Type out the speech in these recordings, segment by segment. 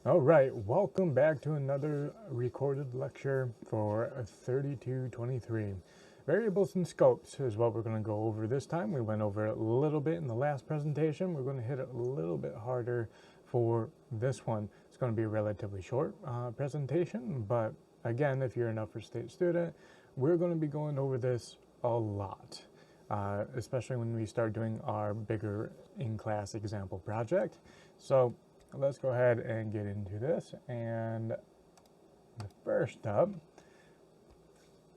All right, welcome back to another recorded lecture for 3223. Variables and scopes is what we're going to go over this time. We went over it a little bit in the last presentation. We're going to hit it a little bit harder for this one. It's going to be a relatively short presentation, but again, if you're an upper state student, we're going to be going over this a lot, especially when we start doing our bigger in-class example project. So let's go ahead and get into this. And the first up,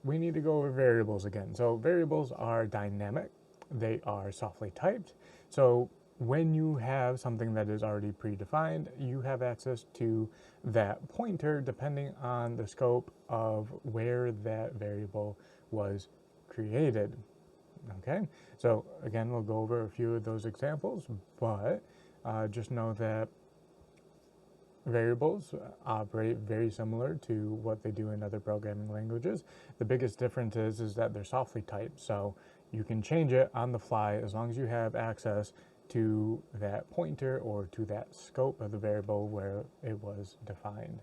we need to go over variables again. So variables are dynamic. They are softly typed. So when you have something that is already predefined, you have access to that pointer depending on the scope of where that variable was created. Okay, so again, we'll go over a few of those examples, but just know that variables operate very similar to what they do in other programming languages. The biggest difference is that they're softly typed, so you can change it on the fly as long as you have access to that pointer or to that scope of the variable where it was defined.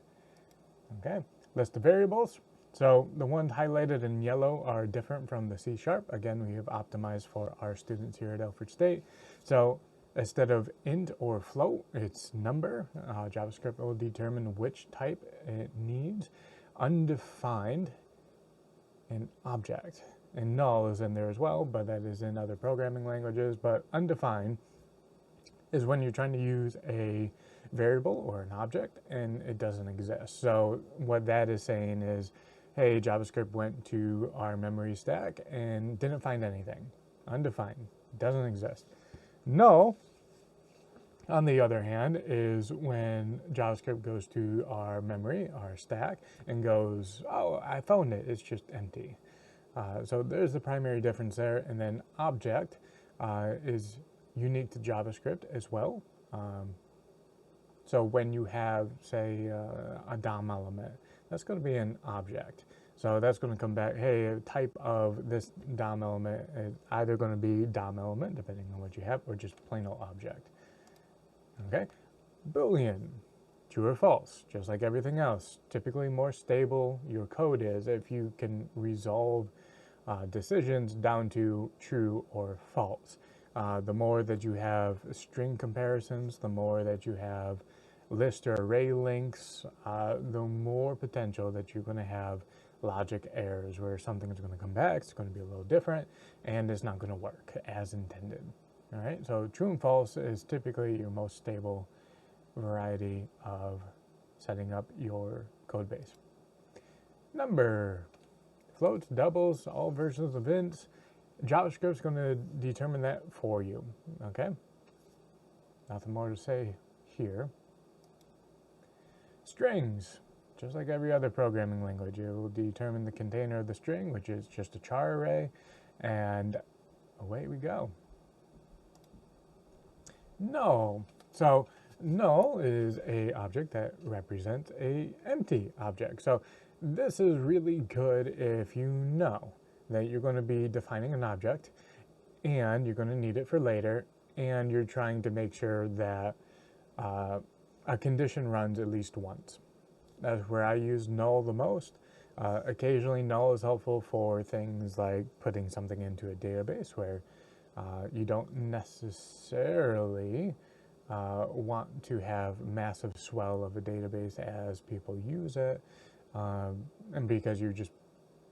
Okay, list of variables. So the ones highlighted in yellow are different from the C#. Again, we have optimized for our students here at Alfred State. So instead of int or float, it's number. JavaScript will determine which type it needs. Undefined and object. And null is in there as well, but that is in other programming languages. But undefined is when you're trying to use a variable or an object and it doesn't exist. So what that is saying is, hey, JavaScript went to our memory stack and didn't find anything. Undefined, doesn't exist. Null, on the other hand, is when JavaScript goes to our memory, our stack, and goes, oh, I found it, it's just empty. So there's the primary difference there. And then object is unique to JavaScript as well. So when you have, say, a DOM element, that's going to be an object. So that's going to come back, hey, a type of this DOM element is either going to be DOM element, depending on what you have, or just plain old object. Okay, Boolean, true or false, just like everything else. Typically more stable your code is if you can resolve decisions down to true or false. The more that you have string comparisons, the more that you have list or array links, the more potential that you're going to have logic errors where something is going to come back, it's going to be a little different, and it's not going to work as intended. All right, so true and false is typically your most stable variety of setting up your code base. Number, floats, doubles, all versions of ints. JavaScript's going to determine that for you, okay? Nothing more to say here. Strings, just like every other programming language, it will determine the container of the string, which is just a char array, and away we go. Null. So null is a object that represents a empty object. So this is really good if you know that you're going to be defining an object and you're going to need it for later, and you're trying to make sure that a condition runs at least once. That's where I use null the most. Occasionally null is helpful for things like putting something into a database where you don't necessarily want to have massive swell of a database as people use it, and because you're just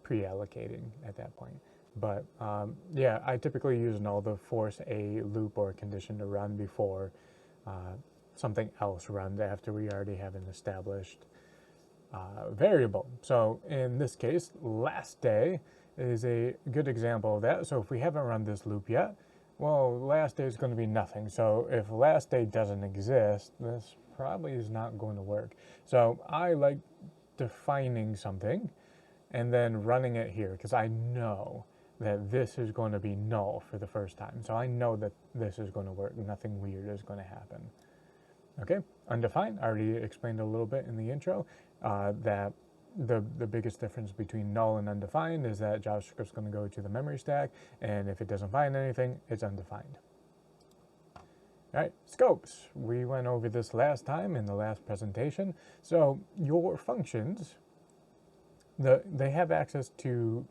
pre-allocating at that point. But yeah, I typically use null to force a loop or a condition to run before something else runs after we already have an established variable. So in this case, last day is a good example of that. So if we haven't run this loop yet, well, last day is going to be nothing. So if last day doesn't exist, this probably is not going to work. So I like defining something and then running it here because I know that this is going to be null for the first time. So I know that this is going to work. Nothing weird is going to happen. Okay, undefined, I already explained a little bit in the intro that the biggest difference between null and undefined is that JavaScript's going to go to the memory stack, and if it doesn't find anything, it's undefined. All right, scopes. We went over this last time in the last presentation. So your functions, they have access to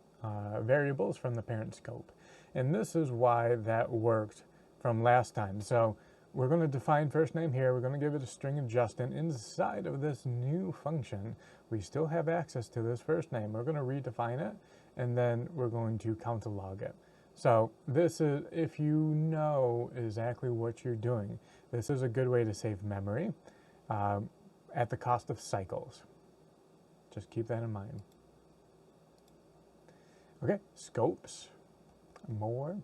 variables from the parent scope. And this is why that worked from last time. So we're going to define first name here. We're going to give it a string of Justin. Inside of this new function, we still have access to this first name. We're going to redefine it, and then we're going to countlog it. So this is, if you know exactly what you're doing, this is a good way to save memory at the cost of cycles. Just keep that in mind. Okay, scopes, more.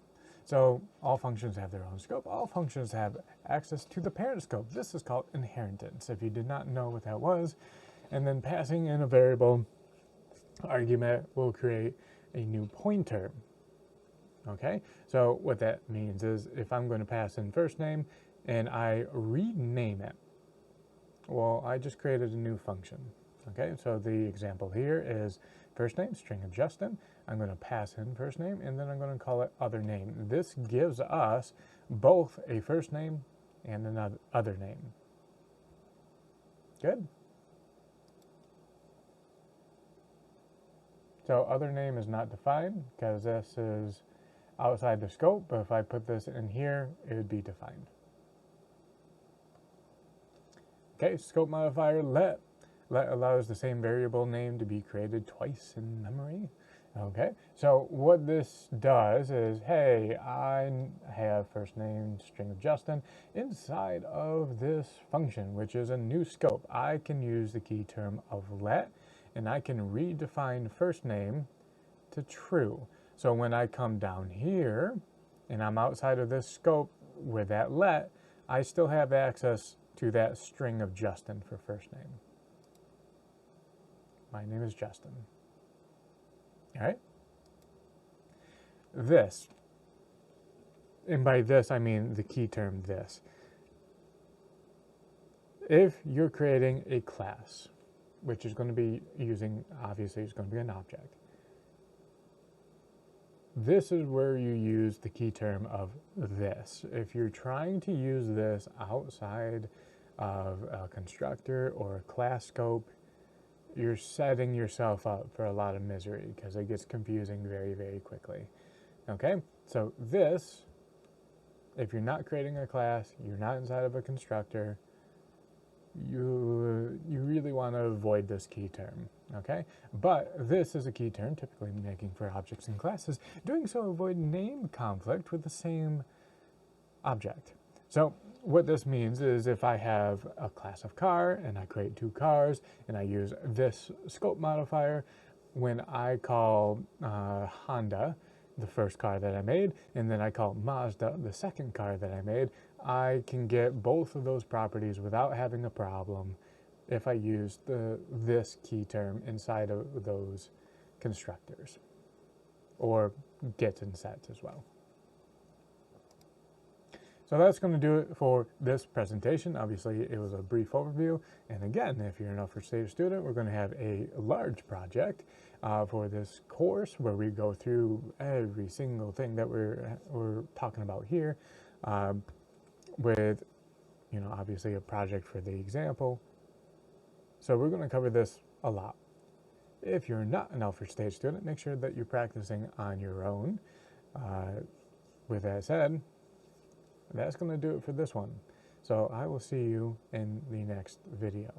So all functions have their own scope. All functions have access to the parent scope. This is called inheritance, if you did not know what that was. And then passing in a variable argument will create a new pointer. Okay, so what that means is if I'm going to pass in first name and I rename it, well, I just created a new function. Okay, so the example here is first name, string of Justin. I'm going to pass in first name, and then I'm going to call it other name. This gives us both a first name and another other name. Good. So other name is not defined because this is outside the scope, but if I put this in here, it would be defined. Okay, scope modifier let. Let allows the same variable name to be created twice in memory. Okay, so what this does is, hey, I have first name string of Justin inside of this function, which is a new scope. I can use the key term of let, and I can redefine first name to true. So when I come down here and I'm outside of this scope with that let, I still have access to that string of Justin for first name. My name is Justin. All right? This, and by this I mean the key term this. If you're creating a class, which is going to be using, obviously it's going to be an object, this is where you use the key term of this. If you're trying to use this outside of a constructor or a class scope, you're setting yourself up for a lot of misery because it gets confusing very, very quickly. Okay, so this, if you're not creating a class, you're not inside of a constructor, you really want to avoid this key term, okay? But this is a key term typically making for objects and classes. Doing so avoid name conflict with the same object. So what this means is if I have a class of car and I create two cars and I use this scope modifier, when I call Honda, the first car that I made, and then I call Mazda, the second car that I made, I can get both of those properties without having a problem if I use this key term inside of those constructors, or gets and sets as well. So that's going to do it for this presentation. Obviously, it was a brief overview. And again, if you're an upper stage student, we're going to have a large project for this course where we go through every single thing that we're talking about here with, you know, obviously a project for the example. So we're going to cover this a lot. If you're not an Alpha Stage student, make sure that you're practicing on your own. With that said, that's going to do it for this one. So I will see you in the next video.